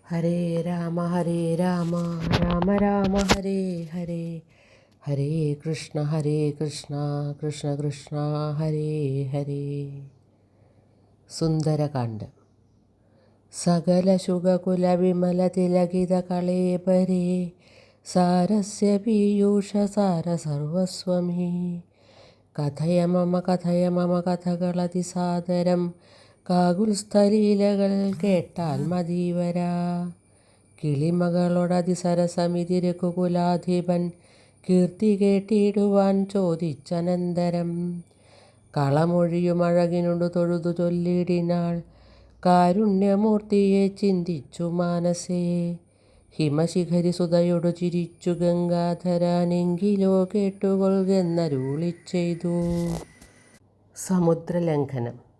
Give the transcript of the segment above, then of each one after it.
ഹരേ രാമ രാമ രാമ ഹരേ ഹരേ, ഹരേ കൃഷ്ണ കൃഷ്ണ കൃഷ്ണ ഹരേ ഹരേ. സുന്ദരകാണ്ഡം. സകല ശുഗകുല വിമല തിലകിത കളേബരേ സാരസ്യ പീയൂഷ സാര സർവസ്വമേ. കഥയ മമ കഥകളതിസാദരം കാകുൽസ്ഥലീലകൾ കേട്ടാൽ മതീവരാ. കിളിമകളോടതിസരസമിതി രഘുകുലാധിപൻ കീർത്തി കേട്ടിടുവാൻ ചോദിച്ചനന്തരം. കളമൊഴിയുമഴകിനോടു തൊഴുതു ചൊല്ലിടിനാൾ കാരുണ്യമൂർത്തിയെ ചിന്തിച്ചു മാനസേ. ഹിമശിഖരി സുതയൊടു ചിരിച്ചു ഗംഗാധരനെങ്കിലോ കേട്ടുകൊള്ളുകെന്നരുളി ചെയ്തു. സമുദ്രലംഘനം.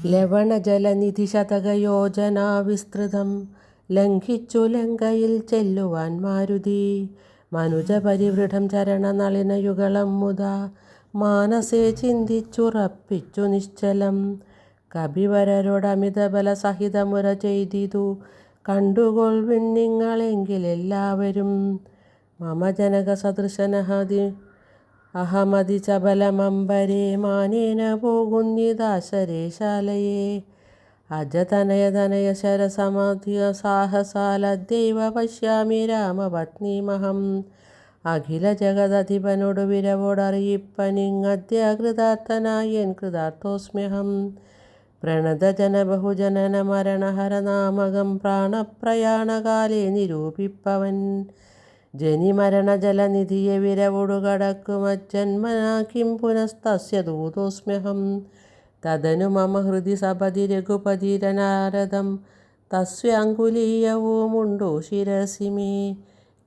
ലവണജലനിധി ശതകയോജനാ വിസ്തൃതം ലംഘിച്ചു ലങ്കയിൽ ചെല്ലുവാൻ മാരുതി. മനുജപരിവൃഢം ചരണനളിനയുഗളം മുതാ മാനസേ ചിന്തിച്ചുറപ്പിച്ചു നിശ്ചലം. കപിവരരോടമിതബല സഹിതമുര ചെയ്തിതു കണ്ടുകൊൾവിൻ നിങ്ങളെങ്കിലെല്ലാവരും. മമ ജനക സദൃശനഹതി അഹമതി ചബലമംബരേ മാനേന പോകുന്നിതാശരേശാലയേ. അജതനയ ശരസമധിക സാഹസാലദ്ദൈവ പശ്യാമി രാമപത്നീമഹം. അഖില ജഗദധിപനോടു വിരവോടറിയിപ്പനിങ്ങദ്യ കൃതാർത്ഥനായൻ കൃതാർത്ഥോസ്മ്യഹം. പ്രണതജന ബഹുജനന മരണഹരനാമകം പ്രാണപ്രയാണകാലേ നിരൂപിപ്പവൻ. ജനിമരണജലനിധിയെ വിരവൊടു കടക്കുമജ്ജന്മനാ കിം പുനസ്തസ്യ ദൂതോസ്മ്യഹം. തദനു മമ ഹൃദി സപതി രഘുപതിരനാരദം തസ്യാങ്കുലീയവുമുണ്ടു ശിരസി മേ.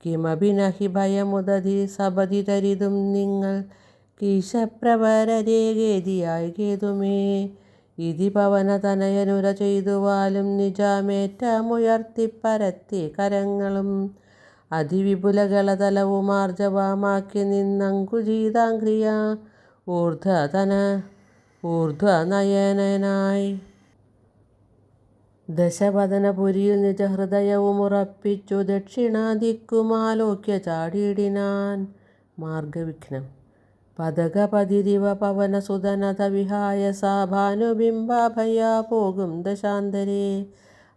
കിമപി നഹി ഭയമുദധി സപതി തരിതും നിങ്ങൾ കീശപ്രവരരേ ഗേദിയായി ഗേതുമേ. ഇതി പവനതനയനുര ചെയ്തുവാലും നിജാമേറ്റമുയർത്തിപ്പരത്തി കരങ്ങളും അതിവിപുലഗളതലവുമാർജവമാക്കി നിന്നങ്കുചീതാംഘ്രിയ ഊർധ്വനയനായി. ദശവദനപുരിയിൽ നിജഹൃദയവുമുറപ്പിച്ചു ദക്ഷിണാദിക്കുമാലോക്യ ചാടിയിടിനാൻ. മാർഗവിഘ്നം. പതകപതിരിവ പവനസുതനത വിഹായ സാ ഭാനുബിംബാഭയാ പോകും ദശാന്തരേ.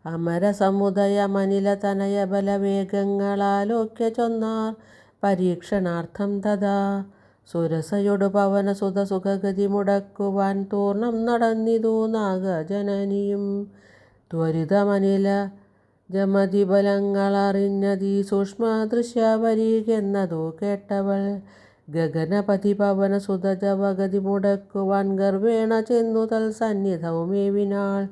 അമരസമുദയമനിലതനയ ബലവേഗങ്ങളാലോക്യ ചൊന്നാർ പരീക്ഷണാർത്ഥം തഥാ. സുരസയൊടു പവനസുത സുഖഗതി മുടക്കുവാൻ തൂർണം നടന്നിതു നാഗജനനിയും. ത്വരിതമനില ജമതിബലങ്ങളറിഞ്ഞതീ സൂക്ഷ്മദൃശ്യവരീകെന്നതു കേട്ടവൾ. ഗഗനപതി പവനസുത ജവഗതി മുടക്കുവാൻ ഗർവേണ ചെന്നു തൽസന്നിധവുമേവിനാൾ.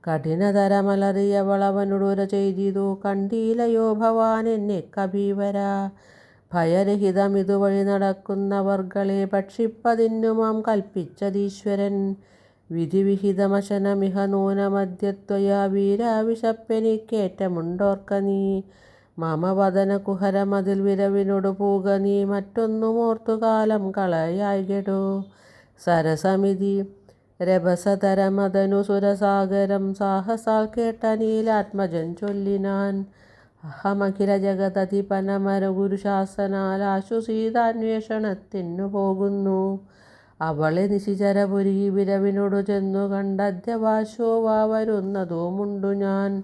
കഠിനതരമലറിയവളവനോടുര ചെയ്തിതു കണ്ടീലയോ ഭവാൻ എന്നെ കപീവരാ. ഭയരഹിതമിതുവഴി നടക്കുന്നവർകളെ ഭക്ഷിപ്പതിന്നു മാം കൽപ്പിച്ചതീശ്വരൻ. വിധിവിഹിതമശനമിഹ നൂനമദ്യത്വയാ വീരാ വിശപ്പെനിക്കേറ്റമുണ്ടോർക്ക നീ. മമ വദന കുഹരമതിൽ വിരവിനോടു പൂക നീ മറ്റൊന്നുമോർത്തു കാലം കളയായ്കെടോ. സരസമിതി രഭസതരമതനു സുരസാഗരം സാഹസാൽ കേട്ടനീലാത്മജൻ ചൊല്ലിനാൻ. അഹമഖില ജഗദധിപനമര ഗുരുശാസനാൽ ആശു സീതാന്വേഷണത്തിനു പോകുന്നു. അവളെ നിശിചരപുരി വിരവിനോടു ചെന്നു കണ്ടദ്യവാശോ വാ വരുന്നതുമുണ്ടു ഞാൻ.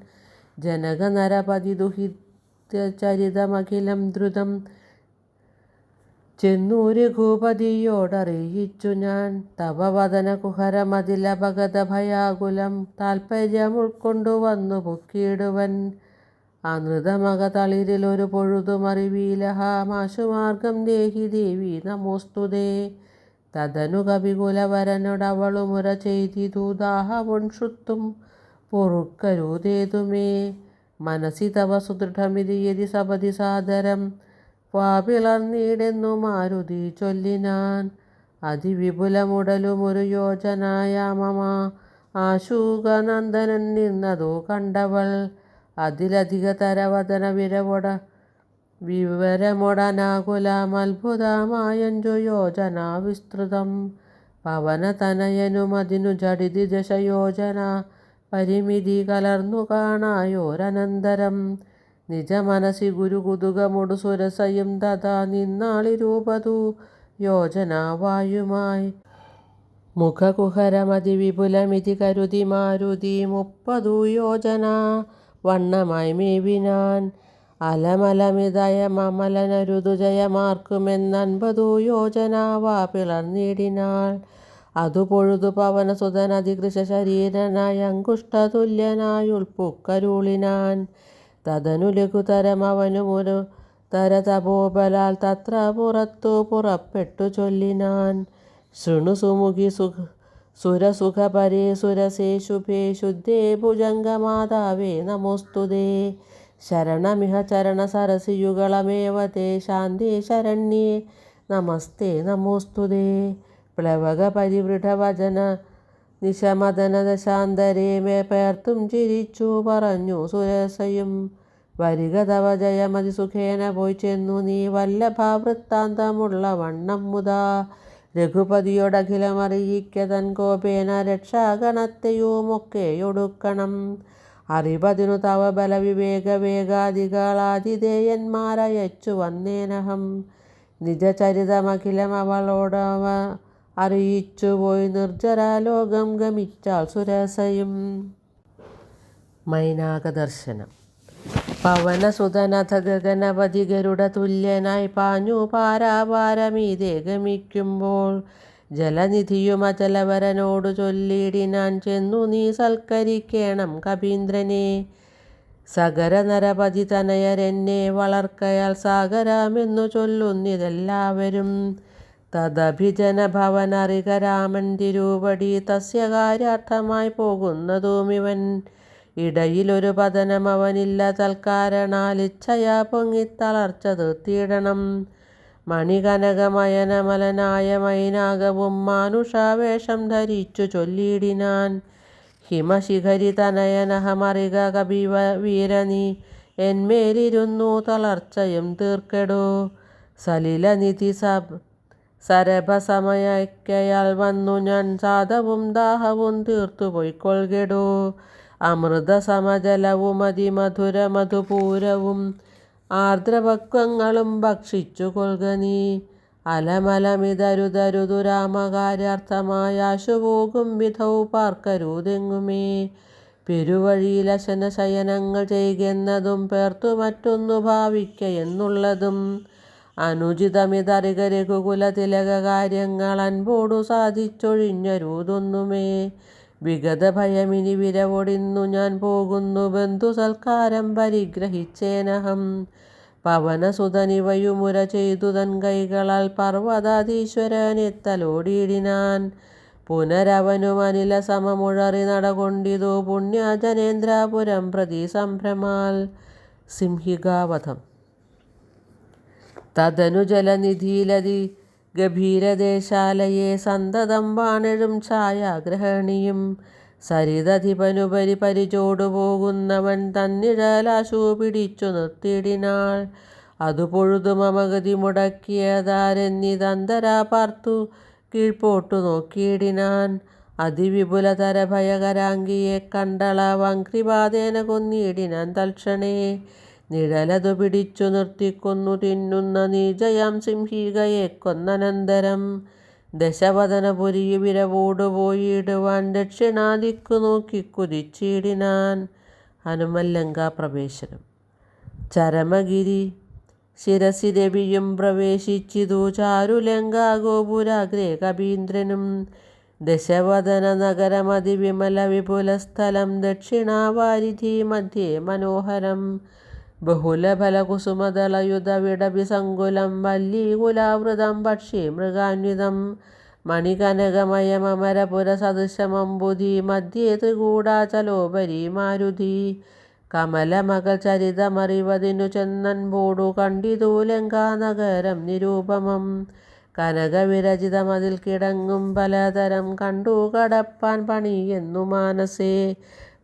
ജനക നരപതി ദുഹിതചരിതമഖിലം ദ്രുതം ചെന്നു രഘുപതിയോടറിയിച്ചു ഞാൻ. തവ വദന കുഹരമതിലപഗത ഭയാകുലം താൽപര്യമുൾക്കൊണ്ടു വന്നു പൊക്കിയിടുവൻ. അനൃതമക തളിരിലൊരു പൊഴുതുമറിവീലഹ മാശുമാർഗം ദേഹി ദേവി നമോസ്തുതേ. തദനു കപികുലവരനോടവളുമുര ചെയ്തിതു ദാഹമൊൺഷുത്തും പൊറുക്കരുതേതുമേ. മനസി തവ സുദൃഢമിതി യതി സപതി സാദരം വാപിളർന്നീടെന്നു മാരുതി ചൊല്ലിനാൻ. അതിവിപുലമുടലുമൊരു യോജനായാമമ ആശൂകനന്ദനൻ നിന്നതു കണ്ടവൾ. അതിലധികതരവദന വിവരമൊടനാകുലമത്ഭുതമായഞ്ചു യോജനാ വിസ്തൃതം. പവനതനയനുമതിനു ജഡിതി ദശയോജന പരിമിതി കലർന്നു കാണായോരനന്തരം നിജമനസി ഗുരുകുതുകമൊടു സുരസയും തഥാ നിന്നാളിരൂപതു യോജനാവായുമായി മുഖകുഹരമതിവിപുലമിതി കരുതി മാരുതി 30 യോജന വണ്ണമായി മേവിനാൻ. അലമലമിതയമമലനരുതു ജയമാർക്കുമെന്ന് 50 യോജനാവാ പിളർന്നിടിനാൾ. അതു പൊഴുതു പവനസുതനതികൃശ ശരീരനായി അങ്കുഷ്ടതുല്യനായുൾപ്പുക്കരുളിനാൻ. തദനു ലഘുതരമവനുമൊരു തരതപോബലാൽ തത്ര പുറത്തു പുറപ്പെട്ടു ചൊല്ലിനാൻ. ശൃണു സുമുഖി സുരസുഖപരേ സുരസേ ശുഭേ ശുദ്ധേ ഭുജംഗമാതാവേ നമോസ്തുതേ. ശരണമിഹ ചരണസരസിയുഗളമേവ തേ ശാന്തേ ശരണ്യേ നമസ്തേ നമോസ്തുതേ. പ്ലവകപരിവൃഢവചന നിശമദനദശാന്തരേ പേർത്തും ചിരിച്ചു പറഞ്ഞു സുരസയും. വരിക തവ ജയമതിസുഖേന പോയി ചെന്നു നീ വല്ലഭാവൃത്താന്തമുള്ള വണ്ണം മുതാ. രഘുപതിയോടഖിലമറിയിക്ക തൻ കോപേന രക്ഷാഗണത്തെയുമൊക്കെയൊടുക്കണം. അറിവതിനു തവ ബലവിവേകവേഗാദികളാതിഥേയന്മാരയച്ചു വന്നേനഹം. നിജചരിതമഖിലമവളോടവ അറിയിച്ചു പോയി നിർജ്ജരാലോകം ഗമിച്ചാൾ സുരസയും. മൈനാകദർശനം. പവനസുതനഥ ഗഗനപതി ഗരുഡ തുല്യനായി പാഞ്ഞു പാരാപാരമീതെ ഗമിക്കുമ്പോൾ ജലനിധിയുമചലവരനോടു ചൊല്ലിടിനാൻ. ചെന്നു നീ സൽക്കരിക്കേണം കപീന്ദ്രനെ. സഗര നരപതി തനയരെന്നെ വളർക്കയാൽ സാഗരാമെന്നു ചൊല്ലുന്നിതെല്ലാവരും. തദഭിജനഭവനറിക രാമൻ തിരുവടി തസ്യ കാര്യാർത്ഥമായി പോകുന്നതുമിവൻ. ഇടയിലൊരു പതനമവനില്ല തൽക്കാരണാലിച്ഛയാ പൊങ്ങിത്തളർച്ച തീർത്തിടണം. മണികനകമയനമലനായ മൈനാകവും മാനുഷാവേഷം ധരിച്ചു ചൊല്ലിടിനാൻ. ഹിമശിഖരി തനയനഹമറിക കപിവീരനീ എന്മേലിരുന്നു തളർച്ചയും തീർക്കെടോ. സലിലനിധി സരഭസമയക്കയാൽ വന്നു ഞാൻ സാധവും ദാഹവും തീർത്തു പൊയ്ക്കൊൾകെടോ. അമൃതസമജലവും അതിമധുര മധുപൂരവും ആർദ്രപക്വങ്ങളും ഭക്ഷിച്ചു കൊൾക നീ. അലമലമിതരുതരുതു രാമകാര്യാർത്ഥമായാശു പോകും വിധൗ പാർക്കരുതെങ്ങുമേ. പെരുവഴിയിലശന ശയനങ്ങൾ ചെയ്കെന്നതും പേർത്തു മറ്റൊന്നു ഭാവിക്ക എന്നുള്ളതും അനുചിതമിതറിക രഘുകുല തിലക കാര്യങ്ങൾ അൻപോടു സാധിച്ചൊഴിഞ്ഞരുതൊന്നുമേ. വിഗത ഭയമിനി വിരവൊടിന്നു ഞാൻ പോകുന്നു ബന്ധു സൽക്കാരം പരിഗ്രഹിച്ചേനഹം. പവനസുതനിവയുമുര ചെയ്തു തൻ കൈകളാൽ പർവ്വതാധീശ്വരനെത്തലോടിയിടിനാൻ. പുനരവനും അനില സമമുഴറി നടകൊണ്ടിതു പുണ്യജനേന്ദ്രാപുരം പ്രതി സംഭ്രമാൽ. സിംഹികാവധം. തദനു ജലനിധിയിലതി ഗഭീരദേശാലയെ സന്തതം വാണെഴും ഛായാഗ്രഹണിയും. സരിതധിപനുപരി പരിചോടു പോകുന്നവൻ തന്നിഴലാശു പിടിച്ചു നിർത്തിയിടിനാൾ. അതു പൊഴുതു മമഗതി മുടക്കിയതാരെന്നിതന്തരാ പാർത്തു കീഴ്പോട്ടു നോക്കിയിടിനാൻ. അതിവിപുലതര ഭയകരാംഗിയെ കണ്ടളവംഘ്രിപാതേന കൊന്നിടിനാൻ തൽക്ഷണേ. നിഴലതു പിടിച്ചു നിർത്തിക്കൊന്നു തിന്നുന്ന നീചയാം സിംഹികയെ കൊന്നനന്തരം ദശവദനപുരിയു വിരവോടു പോയിടുവാൻ ദക്ഷിണാദിക്കു നോക്കി കുതിച്ചിടിനാൻ. ഹനുമല്ലങ്കാ പ്രവേശനം. ചരമഗിരി ശിരസിരവിയും പ്രവേശിച്ചിതു ചാരുലങ്കാ ഗോപുരാഗ്രേ കപീന്ദ്രനും. ദശവദന നഗരമതിവിമല വിപുലസ്ഥലം ദക്ഷിണാവാരിധി മധ്യേ മനോഹരം. ബഹുലഫലകുസുമദളയുധവിടഭിസങ്കുലം വല്ലീകുലാവൃതം പക്ഷി മൃഗാന്വിതം. മണികനകമയമമരപുരസദൃശമംബുധി മധ്യേ ത്രികൂടാചലോപരി മാരുതി. കമലമകൾ ചരിതമറിവതിനു ചെന്നൻപോടു കണ്ടിതു ലങ്കാനഗരം നിരൂപമം. കനകവിരചിതമതിൽ കിടങ്ങും പലതരം കണ്ടു കടപ്പാൻ പണിയെന്നു മാനസേ.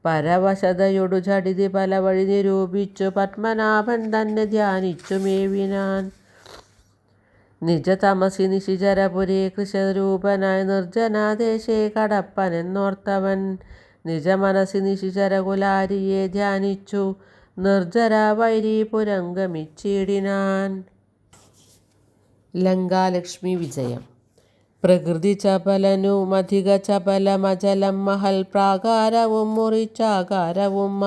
പരവശതയൊടു ഝടിതി പല വഴി നിരൂപിച്ചു പത്മനാഭൻ തന്നെ ധ്യാനിച്ചു മേവിനാൻ. നിജതമസി നിശിചരപുരേ കൃശരൂപനായി നിർജ്ജനാദേശേ കടപ്പനെന്നോർത്തവൻ. നിജമനസി നിശിചരകുലാരിയെ ധ്യാനിച്ചു നിർജ്ജര വൈരീപുരം ഗമിച്ചിടിനാൻ. ലങ്കാലക്ഷ്മി വിജയം. പ്രകൃതി ചപലനുമധിക ചപലമചലം മഹൽ പ്രാകാരവും മുറിച്ചാകാരവും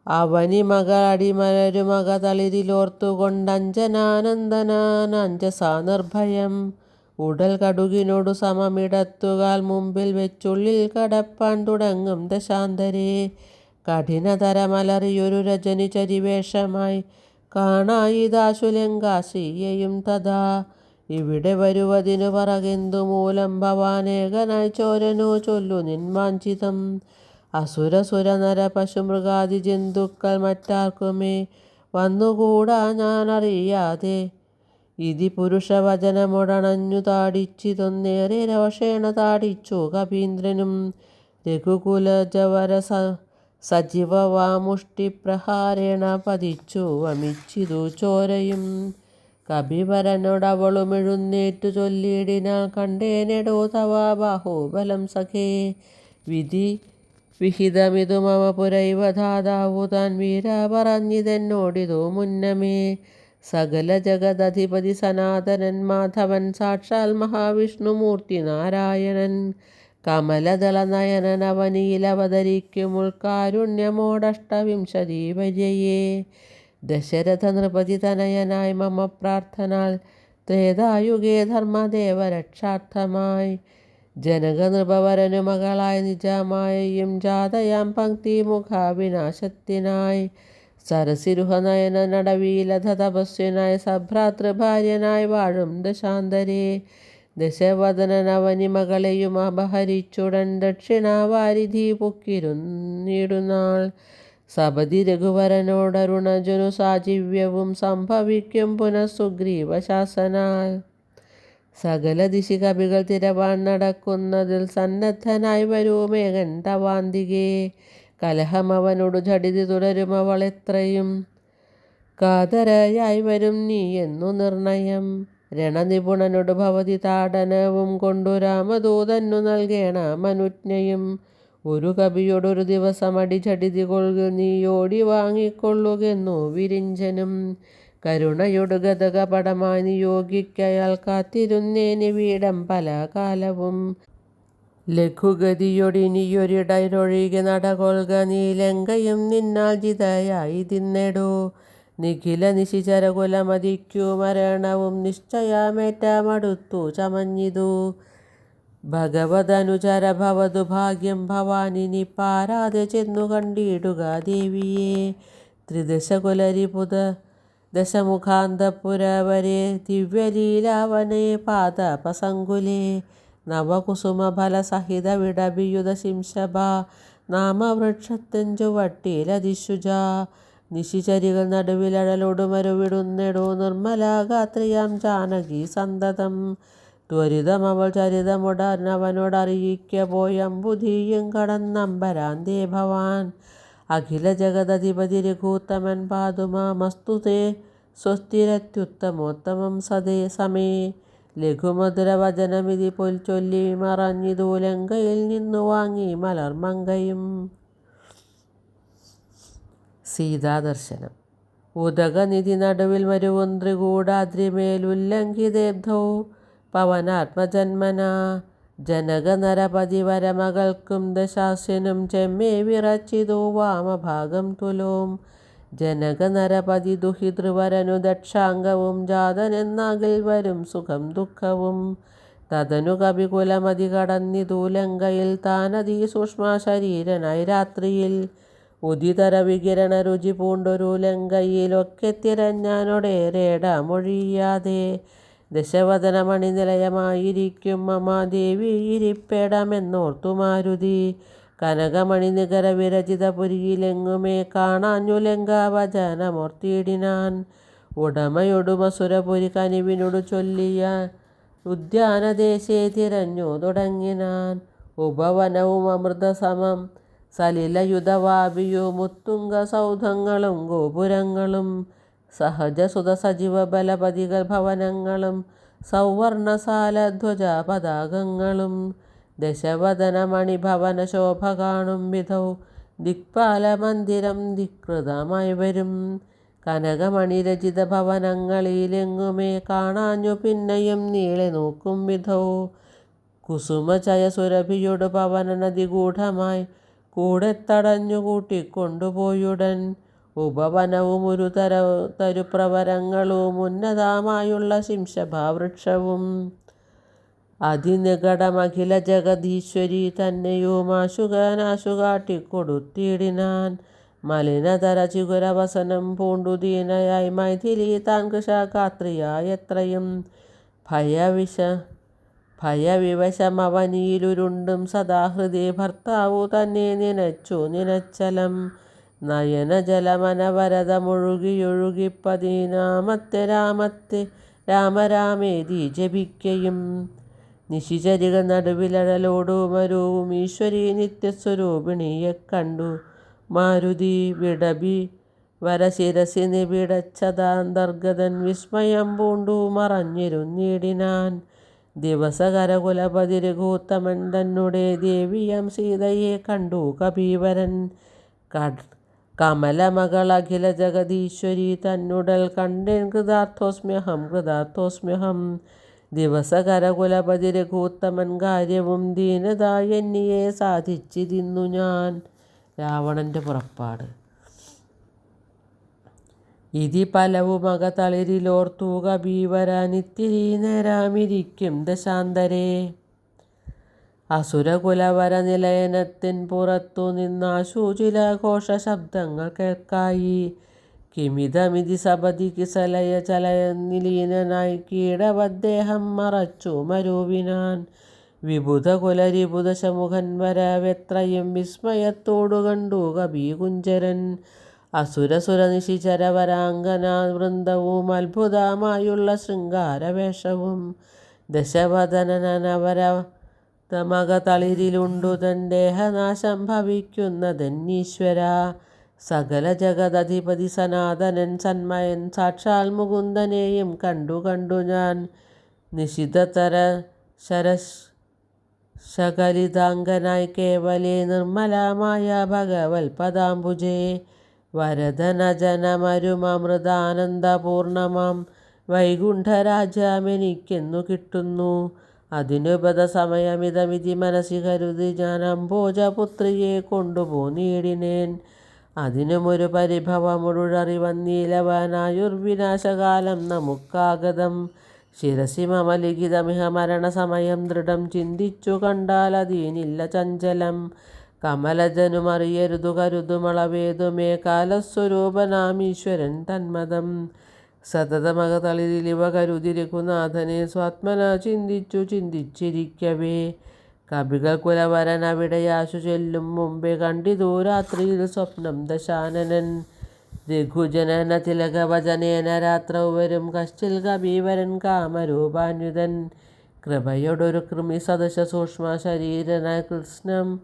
അവനിമകളടിമലരുമക തളിരിലോർത്തുകൊണ്ടഞ്ജനാനന്ദനാനഞ്ജസാ നിർഭയം ഉടൽ കടുകിനോടു സമമിടത്തുകാൽ മുമ്പിൽ വെച്ചുള്ളിൽ കടപ്പാൻ തുടങ്ങും ദശാന്തരേ. കഠിനതരമലറിയൊരു രജനി ചരിവേഷമായി കാണായിതാശു ലങ്കാശ്രീയെയും തഥാ. ഇവിടെ വരുവതിനു പറകെന്തു മൂലം ഭവാനേകനായി ചോരനോ ചൊല്ലു നിൻ വാഞ്ചിതം. അസുരസുര നര പശുമൃഗാദി ജന്തുക്കൾ മറ്റാർക്കുമേ വന്നുകൂടാ ഞാനറിയാതെ. ഇതി പുരുഷവചനമൊടണഞ്ഞു താടിച്ചിതൊന്നേറെ രോഷേണ താടിച്ചു കപീന്ദ്രനും. രഘുകുലജവര സജീവവാമുഷ്ടിപ്രഹാരേണ പതിച്ചു വമിച്ചിതു ചോരയും. കപിവരനോടവളുമെഴുന്നേറ്റു ചൊല്ലിയിടിനാൾ കണ്ടേനെടോ തവ ബാഹുബലം സഖേ. വിധി വിഹിതമിതു മമ പുരൈവ ധാതാവു താൻ വീര പറഞ്ഞിതെന്നോടിതു മുന്നമേ. സകല ജഗദധിപതി സനാതനൻ മാധവൻ സാക്ഷാൽ മഹാവിഷ്ണുമൂർത്തി നാരായണൻ. കമലദളനയനൻ അവനിയിലവതരിക്കും ഉൾക്കാരുണ്യമോടഷ്ടവിംശതിപര്യയേ. ദശരഥ നൃപതി തനയനായി മമ പ്രാർത്ഥനാൽ ത്രേതായുഗേ ധർമ്മദേവരക്ഷാർത്ഥമായി. ജനകനൃപവരനു മകളായി നിജമായയും ജാതയാം പങ്ക്തിമുഖാവിനാശത്തിനായി. സരസിരുഹനയന നടവീലധ തപസ്വിനായി സഭ്രാതൃഭാര്യനായി വാഴും ദശാന്തരേ. ദശവദനനവനി മകളെയും അപഹരിച്ചുടൻ ദക്ഷിണാവാരിധി പൊക്കിരുന്നിടുന്നാൾ. സപതി രഘുവരനോടരുണജനു സാജീവ്യവും സംഭവിക്കും പുനഃസുഗ്രീവശാസനാൽ. സകല ദിശി കവികൾ തിരവാൻ നടക്കുന്നതിൽ സന്നദ്ധനായി വരൂമേകൻ തവാന്തികേ. കലഹമവനോടു ഝടിതി തുടരുമവളെത്രയും കാതരയായി വരും നീ എന്നു നിർണയം. രണനിപുണനോടു ഭവതി താടനവും കൊണ്ടു രാമദൂതന്നു നൽകേണമനുജ്ഞയും. ഒരു കവിയോടൊരു ദിവസമടി ഝടിതി കൊൾകു നീയോടി വാങ്ങിക്കൊള്ളുകെന്നു വിരിഞ്ചനും. കരുണയൊടു ഗതകപടമായി നിയോഗിക്കയാൽ കാത്തിരുന്നേനിവിടം പല കാലവും. ലഘുഗതിയൊടിനിയൊരിടരൊഴികെ നടകൊൾക നീ ലങ്കയും നിന്നാൽ ജിതയായി തിന്നെടോ. നിഖില നിശിചരകുലമതിക്കു മരണവും നിശ്ചയമേറ്റമടുത്തു ചമഞ്ഞിതു. ഭഗവദനുചര ഭവതു ഭാഗ്യം ഭവാനിനി പാരാതെ ചെന്നു കണ്ടിടുക ദേവിയെ. ത്രിദശകുലരിപുത ദശമുഖാന്തപുരവരെ ദിവ്യലീലാവനേ പാദപസങ്കുലേ. നവകുസുമഫലസഹിത വിടഭിയുത ശിംശഭ നാമവൃക്ഷത്തിൻചുവട്ടിലതിശുച. നിശിചരികൾ നടുവിലഴലൊടുമരുവിടുന്നെടോ നിർമ്മലഗാത്രിയാം ജാനകി സന്തതം. ത്വരിതമവൾ ചരിതമൊടനവനോടറിയിക്ക പോയമ്പുധിയും കടന്നമ്പരാന്തേ ഭവാൻ. അഖില ജഗദധിപതി രഘൂത്തമൻ പാതുമാമസ്തു തേ സ്വസ്തിരത്യുത്തമോത്തമം സദേ സമേ. ലഘുമധുരവചനമിതി ചൊല്ലി മറഞ്ഞിതു ലങ്കയിൽ നിന്നു വാങ്ങി മലർമങ്കയും. സീതാദർശനം. ഉദകനിധി നടുവിൽ മരുവും ത്രികൂടാദ്രിമേലുല്ലംഘിതേബ്ധൗ പവനാത്മജന്മനാ. ജനകനരപതിവരമകൾക്കും ദശാസ്യനും ചെമ്മേ വിറച്ചിതു വാമഭാഗം തുലോം. ജനകനരപതി ദുഹിതൃവരനു ദക്ഷാംഗവും ജാതനെന്നാകിൽ വരും സുഖം ദുഃഖവും. തതനു കപികുലമതി കടന്നിതു ലങ്കയിൽ താനതി സൂക്ഷ്മശരീരനായി രാത്രിയിൽ. ഉദിതര വികിരണ രുചി പൂണ്ടൊരു ലങ്കയിലൊക്കെ തിരഞ്ഞാനൊടേറേടമൊഴിയാതെ. ദശവദനമണിനിലയമായിരിക്കും മമ ദേവിയിരിപ്പേടമെന്നോർത്തു മാരുതി. കനകമണി നികര വിരചിത പുരിയിലെങ്ങുമേ കാണാഞ്ഞു ലങ്കാവചനമോർത്തിയിടിനാൻ. ഉടമയൊടുമസുരപുരി കനിവിനോടു ചൊല്ലിയ ഉദ്യാനദേശേ തിരഞ്ഞു തുടങ്ങിനാൻ. ഉപവനവും അമൃതസമം സലിലയുധവാപിയും മുത്തുംഗ സൗധങ്ങളും ഗോപുരങ്ങളും. സഹജസുത സജീവ ബലപതികൾ ഭവനങ്ങളും സൗവർണസാലധ്വജ പതാകങ്ങളും. ദശവദനമണിഭവന ശോഭ കാണും വിധൗ ദിക്പാലമന്ദിരം ധികൃതമായി വരും. കനകമണിരചിത ഭവനങ്ങളിലെങ്ങുമേ കാണാഞ്ഞു പിന്നെയും നീളെ നോക്കും വിധൗ. കുസുമചയ സുരഭിയൊടു പവനനദി ഗൂഢമായി കൂടെ തടഞ്ഞു കൂട്ടിക്കൊണ്ടുപോയുടൻ. ഉപവനവും ഒരു തരുപ്രവരങ്ങളും ഉന്നതമായുള്ള ശിംശഭാവൃക്ഷവും അതിനികടമഖില ജഗദീശ്വരി തന്നെയുമാശുകനാശു കാട്ടിക്കൊടുത്തിടിനാൻ. മലിനതര ചിഗുരവസനം പൂണ്ടു ദീനയായി മൈഥിലി താൻ കൃശകാത്രിയായത്രയും ഭയവിവശമവനിയിലുരുണ്ടും സദാഹൃദി ഭർത്താവു തന്നെ നിനച്ചലം. നയനജലമനവരതമൊഴുകിയൊഴുകിപ്പതിനാമത്തെ രാമരാമേതി ജപിക്കയും. നിശിചരിക നടുവിലഴലോടുമരുവും ഈശ്വരി നിത്യസ്വരൂപിണിയെ കണ്ടു. മാരുതി വിടബി വരശിരസി നിബിഡച്ചതാന്തർഗതൻ വിസ്മയം പൂണ്ടു മറഞ്ഞിരുന്നിടിനാൻ. ദിവസകരകുലപതി രഘുത്തമൻ തന്നെ ദേവിയം സീതയെ കണ്ടു കപീവരൻ. കമലമകളഖില ജഗദീശ്വരി തന്നുടൽ കണ്ടേൻ കൃതാർത്ഥോസ്മ്യഹം. ദിവസകരകുലപതി രഘുത്തമൻ കാര്യവും ദീനതായെന്നിയെ സാധിച്ചിരുന്നു ഞാൻ. രാവണൻ്റെ പുറപ്പാട്. ഇതി പലവുമക തളിരിലോർത്തു കപീവരനിത്തിരി നേരമിരിക്കും ദശാന്തരേ. അസുരകുലവര നിലയനത്തിൻ പുറത്തു നിന്നാശു ചില ഘോഷശബ്ദങ്ങൾ കേൾക്കായി. കിമിതമിതി സപതി കിസലയ ചലനിലീനനായി കീടവദ്ദേഹം മറച്ചു മരുവിനാൻ. വിബുധകുലരിപുദശമുഖൻ വരവെത്രയും വിസ്മയത്തോടു കണ്ടു കപീകുഞ്ചരൻ. അസുരസുരനിശിചരവരാംഗന വൃന്ദവും അത്ഭുതമായുള്ള ശൃംഗാരവേഷവും. ദശവദനനവരതമക തളിരിലുണ്ടു തൻ ദേഹനാശം ഭവിക്കുന്നതെന്നീശ്വര. സകല ജഗദധിപതി സനാതനൻ സന്മയൻ സാക്ഷാൽ മുകുന്ദനെയും കണ്ടു ഞാൻ. നിശിതതര ശരശകലിതാംഗനായി കേവലേ നിർമ്മലമായ ഭഗവൽ പദാംബുജേ. വരദനജനമരുമമൃതാനന്ദപൂർണമാം വൈകുണ്ഠരാജ്യമെനിക്കെന്നു കിട്ടുന്നു. അതിനുപത സമയമിതമിതി മനസ്സി കരുതി ഞാൻ അംബോജപുത്രിയെ കൊണ്ടുപോന്നീടിനേൻ. അതിനുമൊരു പരിഭവമുഴുഴറി വന്നീലവനായുർവിനാശകാലം നമുക്കാഗതം. ശിരസി മമ ലിഖിതമിഹ മരണസമയം ദൃഢം ചിന്തിച്ചു കണ്ടാലതീനില്ല ചഞ്ചലം. കമലജനുമറിയരുതു കരുതുമളവേതുമേ കാലസ്വരൂപനാമീശ്വരൻ തന്മതം. സതതമക തളിരിലിവ കരുതി രഘുനാഥനെ സ്വാത്മന ചിന്തിച്ചിരിക്കവേ. കപികൾ കുലവരൻ അവിടെയാശു ചെല്ലും മുമ്പേ കണ്ടിതു രാത്രിയിൽ സ്വപ്നം ദശാനനൻ. രഘുജനന തിലകവചനേന രാത്രൗ വരും കശ്ചിൽ കപീവരൻ കാമരൂപാന്വിതൻ. കൃപയൊടൊരു കൃമി സദൃശ സൂക്ഷ്മ ശരീരനായി കൃഷ്ണം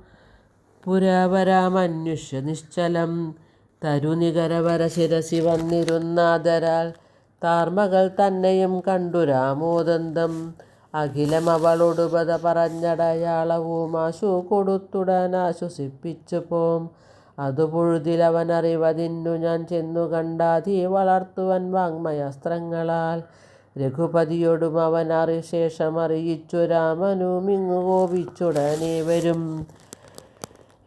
പുരവരാമന്വേഷ്യ നിശ്ചലം. തരുനികരവര ശിരസി വന്നിരുന്നാദരാൽ താർമകൾ തന്നെയും കണ്ടു രാമോദന്തം. അഖിലം അവളോടുപത പറഞ്ഞടയാളവും ആശു കൊടുത്തുടനാശ്വസിപ്പിച്ചു പോം. അതു പൊഴുതിലവനറിവതിന്നു ഞാൻ ചെന്നു കണ്ടാധി വളർത്തുവൻ വാങ്മയസ്ത്രങ്ങളാൽ. രഘുപതിയോടും അവൻ ശേഷമറിയിച്ചു രാമനുമിങ്ങു കോപിച്ചുടനെ വരും.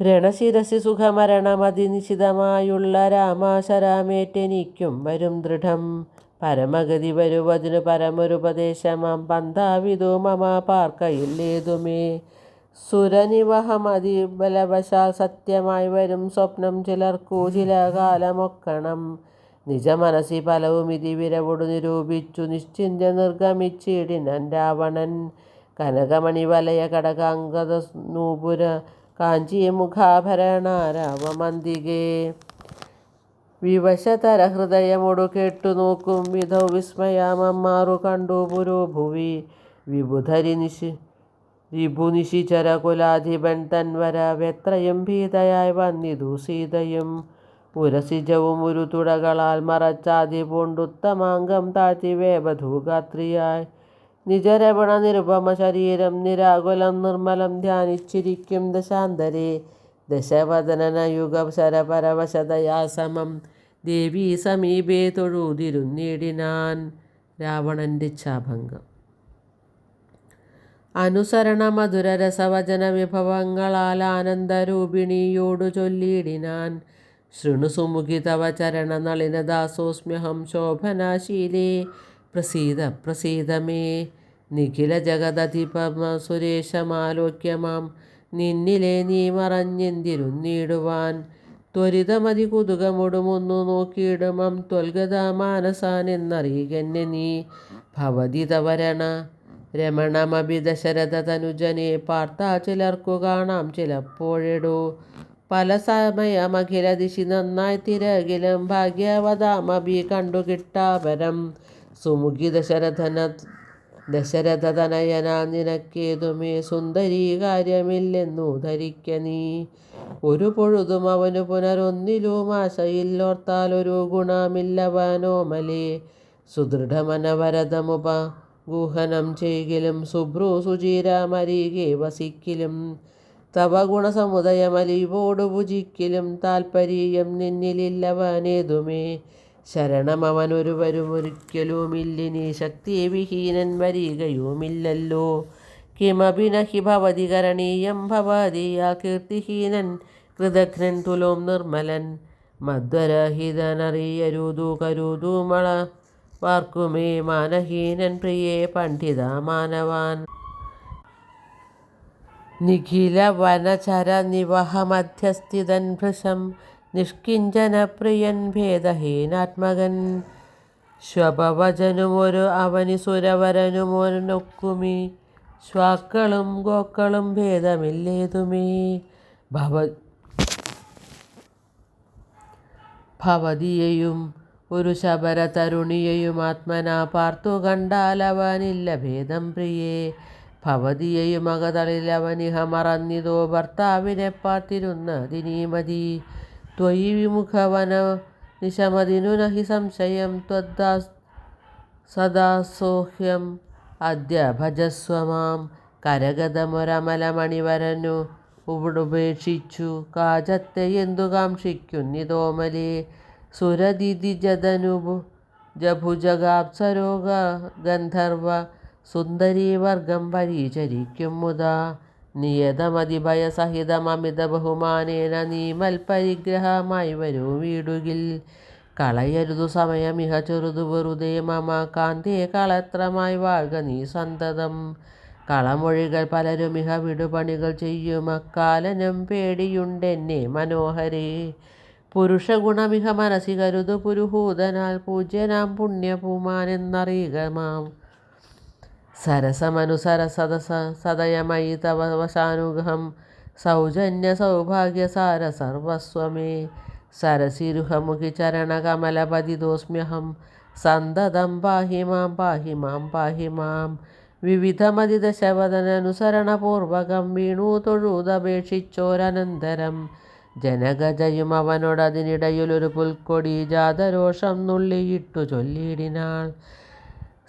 രണശിരസി സുഖമരണമതിനിശിതമായുള്ള രാമാശരാമേറ്റെനിക്കും വരും ദൃഢം. പരമഗതി വരുവതിനു പരമൊരുപദേശമാം പന്ഥാവിതു മമ പാർക്കയില്ലേതുമേ. സുരനിവഹമതിബലവശാൽ സത്യമായി വരും സ്വപ്നം ചിലർക്കു ചില കാലമൊക്കണം. നിജമനസി ഫലവുമിതി വിരവൊടു നിരൂപിച്ചു നിശ്ചിന്യ നിർഗമിച്ചിടിനൻ രാവണൻ. കനകമണി വലയ കടകാംഗത നൂപുര കാഞ്ചി മുഖാഭരണാരാവമന്തികേ. വിവശതര ഹൃദയമൊടു കേട്ടു നോക്കും വിധൗ വിസ്മയമമ്മാറു കണ്ടു പുരോഭുവി. രിപുനിശിചര കുലാധിപൻ തൻവരവെത്രയും ഭീതയായി വന്നിതു സീതയും. ഉരസിജവും ഒരു തുടകളാൽ മറച്ചാതി പൂണ്ടുത്തമാംഗം താഴ്ത്തി വേപധൂഗാത്രിയായി. നിജരമണ നിരുപമ ശരീരം നിരാകുലം നിർമ്മലം ധ്യാനിച്ചിരിക്കും ദശാന്തരെ ദശവദനയുഗ ശരപരവശതയാ സമം ദേവീ സമീപേ തൊഴുതിരുന്നിടിനാൻ. രാവണൻ്റെ ഇച്ഛാഭംഗം. അനുസരണ മധുര രസവചന വിഭവങ്ങളാൽ ആനന്ദരൂപിണിയോടു ചൊല്ലിയിടിനാൻ. ശൃണു സുമുഖി തവ ചരണ നളിനദാസോസ്മ്യഹം ശോഭനാശീലേ പ്രസീദ പ്രസീദ മേ. നിഖില ജഗദധിപമ സുരേശമാലോക്യമാം നിന്നിലെ നീ മറഞ്ഞെന്തിരുന്നിടുവാൻ. ത്വരിതമതി കുതുകമൊടുമൊന്നു നോക്കിയിടുമം ത്വൽഗത മാനസാൻ എന്നറിയുകെന്നെ നീ. ഭവതി തവരണ രമണമഭി ദശരഥ തനുജനെ പാർത്താ ചിലർക്കു കാണാം ചിലപ്പോഴെടോ. പല സമയമഖില ദിശി നന്നായി തിരകിലും ഭാഗ്യവതാമഭി കണ്ടു കിട്ടാപരം. സുമുഖി ദശരഥ തനയനാ നിനക്കേതുമേ സുന്ദരീ കാര്യമില്ലെന്നു ധരിക്ക നീ. ഒരു പൊഴുതും അവനു പുനരൊന്നിലും ആശയില്ലോർത്താൽ ഒരു ഗുണമില്ലവനോമലേ. സുദൃഢമനവരതമുപ ഗൂഹനം ചെയ്കിലും ശുഭ്രു സുചിരമരികെ വസിക്കിലും. തവ ഗുണസമുദയമലിവോടു ഭുജിക്കിലും താൽപര്യം നിന്നിലില്ലവനേതുമേ. ശരണമവനൊരുവരുമൊരിക്കലുമില്ലിനി ശക്തി വിഹീനൻ വരികയുമില്ലല്ലോ. കിമപി നഹി ഭവതി കരണീയം ഭവതിയാ കീർത്തിഹീനൻ കൃതഘ്നൻ തുലോം നിർമ്മലൻ. മധ്വരഹിതനറിയരുതു കരുതു മളവാർക്കുമേ മാനഹീനൻ പ്രിയേ പണ്ഡിത മാനവാൻ. നിഖില വനചര നിവഹമധ്യസ്ഥിതൻ ഭൃശം നിഷ്കിഞ്ചന പ്രിയൻ ഭേദഹീനാത്മകൻ. ശ്വപവചനുമൊരു അവനി സുരവരനുമൊനൊക്കുമി ശ്വാക്കളും ഗോക്കളും ഭേദമില്ലേതുമേ. ഭവതിയെയും ഒരു ശബര തരുണിയെയും ആത്മനാ പാർത്തു കണ്ടാലവനില്ല ഭേദം പ്രിയേ. ഭവതിയെയും അകതളിലവനിഹ മറന്നിതോ ഭർത്താവിനെ പാർത്തിരുന്നതിനീ മതി. ത്വയി വിമുഖവന നിശമതിനു നഹി സംശയം സദാസോഹ്യം അദ്യ ഭജസ്വ മാം. കരഗതമൊരമലമണിവരനു ഉപേക്ഷിച്ചു കാചത്തെ എന്തു കാക്ഷിക്കുന്നിതോമലേ. സുരദിതിജതനുജഭുജഗാപ്സരോ ഗന്ധർവ സുന്ദരീവർഗം പരിചരിക്കും മുതാ. നിയതമതിഭയസഹിതമമിത ബഹുമാനേന നീ മൽപരിഗ്രഹമായി വരൂ വീടുകിൽ. കളയരുതു സമയമിഹ ചെറുതു വെറുതെ മമ കാന്തേ കളത്രമായി വാഴ്ക നീ സന്തതം. കളമൊഴികൾ പലരുമിഹ വിടുപണികൾ ചെയ്യുമക്കാലനം പേടിയുണ്ടെന്നെ മനോഹരേ. പുരുഷഗുണമിഹ മനസി കരുതു പുരുഹൂതനാൽ പൂജ്യനാം പുണ്യപുമാനെന്നറിയുക മാം. സരസമനുസരസദസ സദയമയി തവ വശാനുഗഹം സൗജന്യ സൗഭാഗ്യസാര സർവസ്വമേ. സരസിരുഹമുഖി ചരണ കമലപതിതോസ്മ്യഹം സന്തതം പാഹി മാം പാഹി മാം പാഹി മാം. വിവിധമതി ദശവദനനുസരണപൂർവകം വീണു തൊഴുതപേക്ഷിച്ചോരനന്തരം ജനകജയും അവനോടതിനിടയിലൊരു പുൽക്കൊടി ജാതരോഷം നുള്ളിയിട്ടു ചൊല്ലിയിടിനാൾ.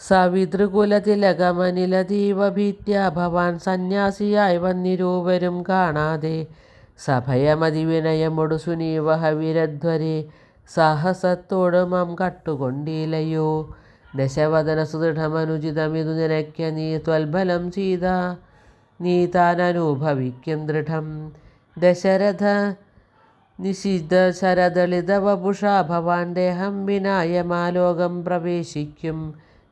സവിതൃകുലതിലകമനിലതീവ ഭീത്യാ ഭവാൻ സന്യാസിയായി വന്നിരുവരും കാണാതെ. സഭയമതിവിനയമൊടു സുനീവഹ വിരധ്വരെ സാഹസത്തോടു മാം കട്ടുകൊണ്ടിലയോ. ദശവദന സുദൃഢമനുചിതമിതു നിനയ്ക്ക നീ ത്വൽബലം സീതാ നീ താനനുഭവിക്കും ദൃഢം. ദശരഥ നിശിത ശരദളിത വപുഷാ ഭവാൻ ദേഹം വിനായ മാലോകം പ്രവേശിക്കും.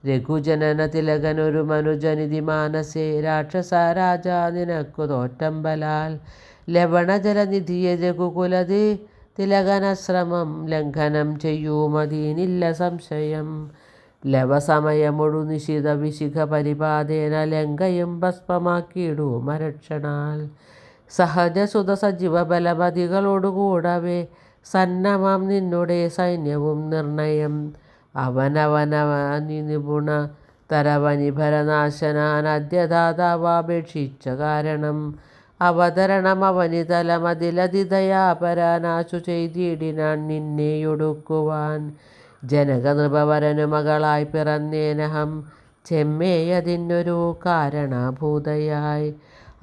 രഘുജനന തിലകനൊരു മനുജനിധി മാനസേ രാക്ഷസ രാജാ നിനക്കു തോറ്റമ്പലാൽ. ലവണജലനിധിയെ രഘുകുലതി തിലകനാശ്രമം ലംഘനം ചെയ്യുമതിനില്ല സംശയം. ലവസമയമൊടു നിശിത വിശിഖ പരിപാതേന ലങ്കയും ഭസ്മമാക്കിയിടുമരക്ഷണാൽ. സഹജസുത സജീവ ബലപതികളോടുകൂടവേ സന്നമാം നിന്നുടെ സൈന്യവും നിർണയം. അവനവനിപുണ തരവനിഭരനാശനാദ്യദാതാവാപേക്ഷിച്ച കാരണം. അവതരണം അവനിതലമതിലതിദയാപരനാശു ചെയ്തിടിനാൻ നിന്നെയൊടുക്കുവാൻ. ജനക നൃപവരനു മകളായി പിറന്നേനഹം ചെമ്മേയതിനൊരു കാരണഭൂതയായി.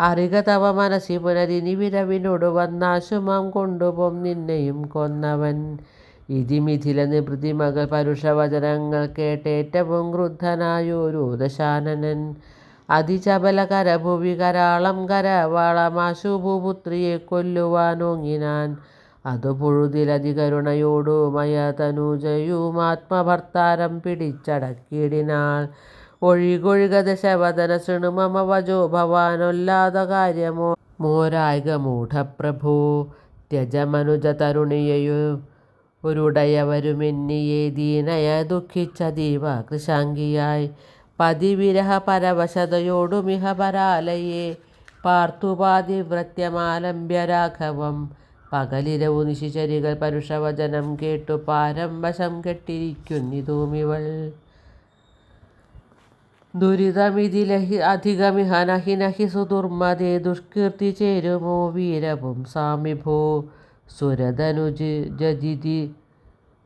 അറിക തവ മനസ്സി പുനരിനി വിരവിനോട് വന്നാശുമാം കൊണ്ടുപോം നിന്നെയും കൊന്നവൻ. ഇതി മിഥില നിഭൃതിമകൾ പരുഷവചനങ്ങൾ കേട്ടേറ്റവും ക്രുദ്ധനായൊരു ദശാനനൻ. അതിചപല കരഭുവി കരാളം കരവാളമാശു ഭൂപുത്രിയെ കൊല്ലുവാനോങ്ങിനാൻ. അതു പൊഴുതിലതികരുണയോടു മയതനുജയുമാത്മഭർത്താരം പിടിച്ചടക്കിടിനാൾ. ഒഴികൊഴിക ദശവദന ശൃണു മമ വചോ ഭവാനൊല്ലാത കാര്യമോ മോരായ്ക മൂഢപ്രഭോ. ത്യജമനുജ തരുണിയയോ ഒരുടയവരുമെന്നിയെ ദീനയ ദുഃഖിച്ചതീവ കൃശാംഗിയായി. പതിവിരഹ പരവശതയോടുമിഹ പരാലയെ പാർത്തു പാതിവ്രത്യമാലംബ്യ രാഘവം. പകലിരവു നിശിചരികൾ പരുഷവചനം കേട്ടു പാരം വശം കെട്ടിരിക്കുന്നിതുമിവൾ. ദുരിതമിതിലഹി അധികമിഹ നഹി നഹി സുദുർമതേ ദുഷ്കീർത്തി ചേരുമോ വീരവും സാമിഭോ. സുരതനുജതിഥി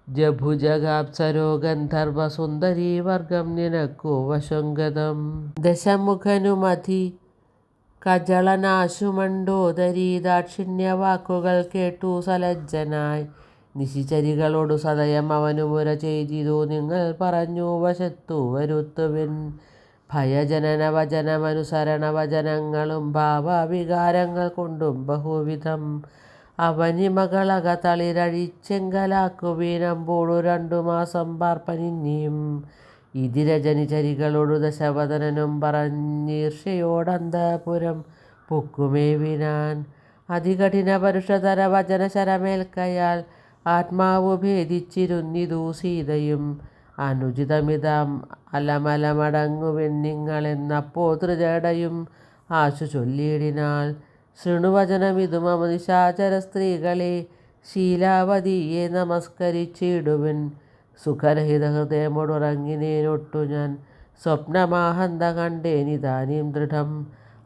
ജഭുജഗാപ്സരോ ഗന്ധർവ സുന്ദരീവർഗം നിനക്കു വശംഗതം. ദശമുഖനുമധി കജളനാശുമണ്ഡോദരീ ദാക്ഷിണ്യവാക്കുകൾ കേട്ടു സലജ്ജനായി. നിശിചരികളോടു സദയം അവനുമുര ചെയ്തിതു നിങ്ങൾ പറഞ്ഞു വശത്തു വരുത്തുവിൻ. ഭയജനന വചനമനുസരണ വചനങ്ങളും ഭാവവികാരങ്ങൾ കൊണ്ടും ബഹുവിധം. അവനിമകളക തളിരഴിച്ചെങ്കലാക്കുവീനമ്പോടു 2 മാസം പാർപ്പനിന്നിയും. ഇതി രജനിചരികളോടു ദശവദനനും പറഞ്ഞീർഷയോടന്തപുരം പൊക്കുമേവിനാൻ. അതികഠിന പരുഷതര വചന ശരമേൽക്കയാൽ ആത്മാവു ഭേദിച്ചിരുന്നിതു സീതയും. അനുചിതമിതം അലമലമടങ്ങുവിൻ നിങ്ങളെന്നപ്പോ തൃജടയും ആശു ചൊല്ലിയിടിനാൾ. ശൃണുവചനമിതു മമ നിശാചര സ്ത്രീകളെ ശീലാവതിയെ നമസ്കരിച്ചിടുവിൻ. സുഖരഹിത ഹൃദയമൊടുറങ്ങിനേനൊട്ടു ഞാൻ സ്വപ്നമാഹന്ത കണ്ടേനിതാനും ദൃഢം.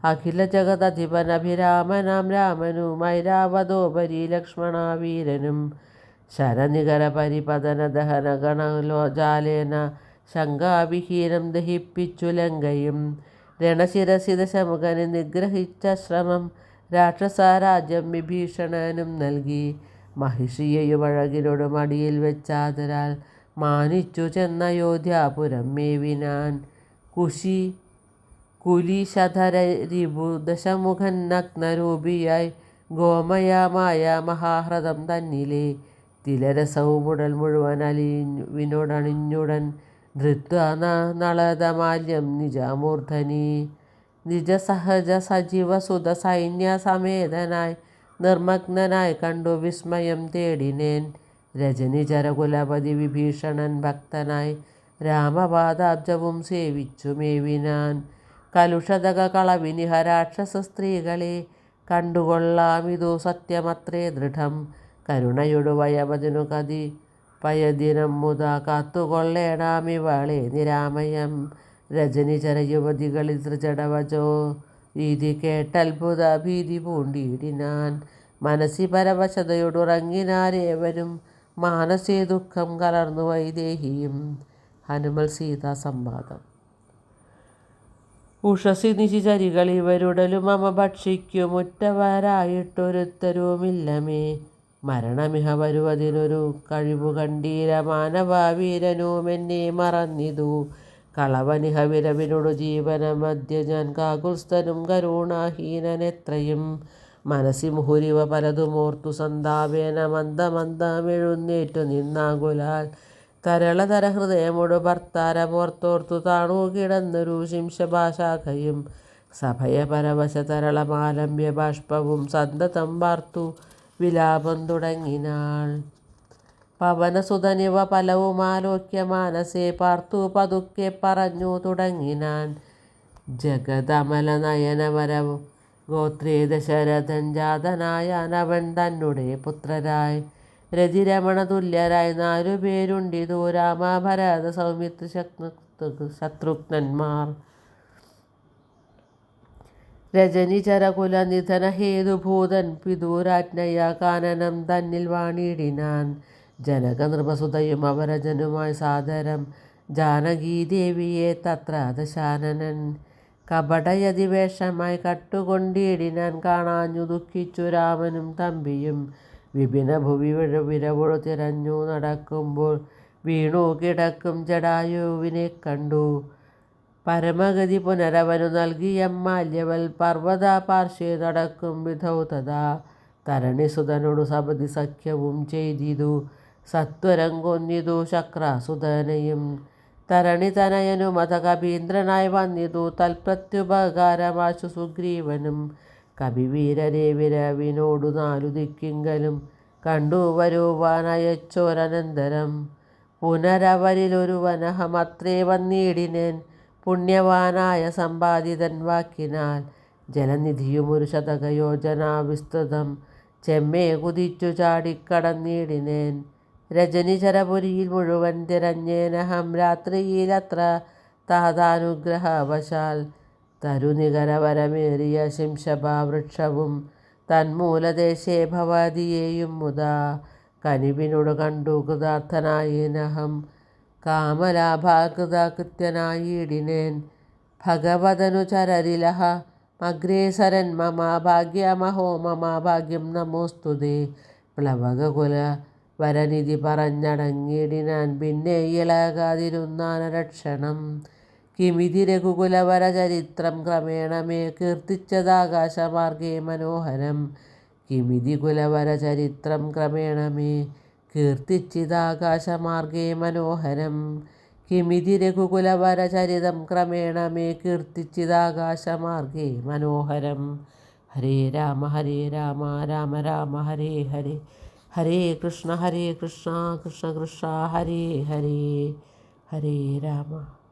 അഖില ജഗദധിപനഭിരാമനാം രാമനും ഐരാവതോപരി ലക്ഷ്മണാവീരനും ശരനികര പരിപതന ദഹന ഗണജാലേന ശങ്കാവിഹീനം ദഹിപ്പിച്ചു ലങ്കയും. രണശിരസി ദശമുഖന് നിഗ്രഹിച്ച ശ്രമം രാക്ഷസരാജ്യം വിഭീഷണനും നൽകി. മഹിഷിയെയുമഴകിനോടു മടിയിൽ വെച്ചാദരാൽ മാനിച്ചു ചെന്നയോധ്യാപുരം മേവിനാൻ. കുലിശധരരിപു ദശമുഖൻ നഗ്നരൂപിയായി ഗോമയമായ മഹാഹ്രദം തന്നിലെ തിലരസവുമുടൽ മുഴുവൻ അലിവിനോടണിഞ്ഞുടൻ ധൃത്വാ നളതമാല്യം നിജമൂർധനി. നിജസഹജ സജീവസുത സൈന്യ സമേതനായി നിർമ്മഗ്നനായി കണ്ടു വിസ്മയം തേടിനേൻ. രജനിചരകുലപതി വിഭീഷണൻ ഭക്തനായി രാമപാദാബ്ജവും സേവിച്ചു മേവിനാൻ. കലുഷതക കളവിനിഹ രാക്ഷസ സ്ത്രീകളെ കണ്ടുകൊള്ളാമിതു സത്യമത്രേ ദൃഢം. കരുണയൊടു വയമതിനു കതി പയദിനം മുത കാത്തുകൊള്ളേണാമിവളെ നിരാമയം. രജനിചര യുവതികളിൽ തൃജടവചോ രീതി കേട്ടത്ഭുത ഭീതി പൂണ്ടിയിടിനാൻ. മനസ്സി പരവശതയോടുറങ്ങിനാരേവരും മാനസേ ദുഃഖം കലർന്നു വൈദേഹിയും. ഹനുമൽ സീതാ സംവാദം. ഉഷസി നിശിചരികൾ ഇവരുടലും മമ ഭക്ഷിക്കുമുറ്റവരായിട്ടൊരുത്തരുമില്ലമേ. മരണമിഹ വരുവതിനൊരു കഴിവു കണ്ടീര മാനവവീരനുമെന്നെ മറന്നിതു. കളവനിഹ വിരവിനോടു ജീവനമദ്യ ഞാൻ കാകുൽസ്ഥനും കരുണാഹീനനെത്രയും. മനസ്സി മുഹുരിവ പലതുമോർത്തു സന്താപേന മന്ദമന്ദമെഴുന്നേറ്റു നിന്നാകുലാൽ. തരളതര ഹൃദയമൊടു ഭർത്താരമോർത്തോർത്തു താണു കിടന്നൊരു ശിംശഭാശാഖയും. സഭയ പരവശ തരളമാലംബ്യ ബാഷ്പവും സന്തതം വാർത്തു വിലാപം തുടങ്ങിനാൾ. പവനസുതനിവ പലവുമാലോക്യ മാനസേ പാർത്തു പതുക്കെ പറഞ്ഞു തുടങ്ങിനാൻ. ജഗദമല നയനവര ഗോത്രേ ദശരഥൻ ജാതനായാനവൻ തന്നുടെ പുത്രരായി. രതിരമണ തുല്യരായി 4 പേരുണ്ടിതു രാമ ഭരത സൗമിത്ര ശത്രുഘ്നന്മാർ. രജനിചരകുല നിധന ഹേതുഭൂതൻ പിതൂരാജ്ഞയാ കാനനം തന്നിൽ വാണിടിനാൻ. ജനക നൃപസുതയും അവരജനുമായി സാദരം ജാനകീദേവിയെ തത്ര ദശാനനൻ കപടയതിവേഷമായി കട്ടുകൊണ്ടിടിനാൻ കാണാഞ്ഞു ദുഃഖിച്ചു രാമനും തമ്പിയും വിപിന ഭുവി വിരവൊഴു തിരഞ്ഞു നടക്കുമ്പോൾ വീണു കിടക്കും ജടായുവിനെ കണ്ടു. പരമഗതി പുനരവനു നൽകിയ മാല്യവൽ പർവ്വത പാർശ്വേ നടക്കും വിധൗ തഥാ തരണിസുതനോടു സപതി സഖ്യവും ചെയ്തിതു സത്വരം കൊന്നിതു ശക്രാസുതനെയും. തരണിതനയനു മത കപീന്ദ്രനായി വന്നിതു തൽപ്രത്യുപകാരമാശു സുഗ്രീവനും. കപിവീരരെ വിരവിനോടു നാലു ദിക്കിങ്കലും കണ്ടു വരുവാനയച്ചോരനന്തരം പുനരവരിലൊരുവനഹമത്രേ വന്നിടിനേൻ പുണ്യവാനായ സമ്പാദിതൻ വാക്കിനാൽ. ജലനിധിയുമൊരു ശതകയോജന വിസ്തൃതം ചെമ്മേ കുതിച്ചു ചാടിക്കടന്നിടിനേൻ. രജനിചരപുരിയിൽ മുഴുവൻ തിരഞ്ഞേനഹം രാത്രിയിലത്ര താതാനുഗ്രഹവശാൽ. തരുനികരവരമേറിയ ശിംശപാവൃക്ഷവും തന്മൂലദേശേ ഭവതിയെയും മുതാ കനിവിനോടു കണ്ടു കൃതാർത്ഥനായേനഹം കാമലാഭാകൃതകൃത്യനായിടിനേൻ. ഭഗവതനു ചരരിലഹ അഗ്രേസരൻ മമ ഭാഗ്യമഹോ മമ ഭാഗ്യം നമോസ്തുതേ. പ്ലവകകുല വരനിധി പറഞ്ഞടങ്ങിടിനാൻ പിന്നെ ഇളകാതിരുന്നാനരക്ഷണം. കിമിതി രഘുകുലവരചരിത്രം ക്രമേണ മേ കീർത്തിച്ചതാകാശമാർഗേ മനോഹരം. കിമിതി കുലവരചരിത്രം ക്രമേണ മേ കീർത്തിച്ചിതാകാശമാർഗേ മനോഹരം. കിമിതി രഘുകുലവരചരിതം ക്രമേണ മേ കീർത്തിച്ചിതാകാശമാർഗേ മനോഹരം. ഹരേ രാമ രാമ രാമ ഹരേ ഹരേ. ഹരേ കൃഷ്ണ കൃഷ്ണ കൃഷ്ണ ഹരേ ഹരേ. ഹരേ രാമ.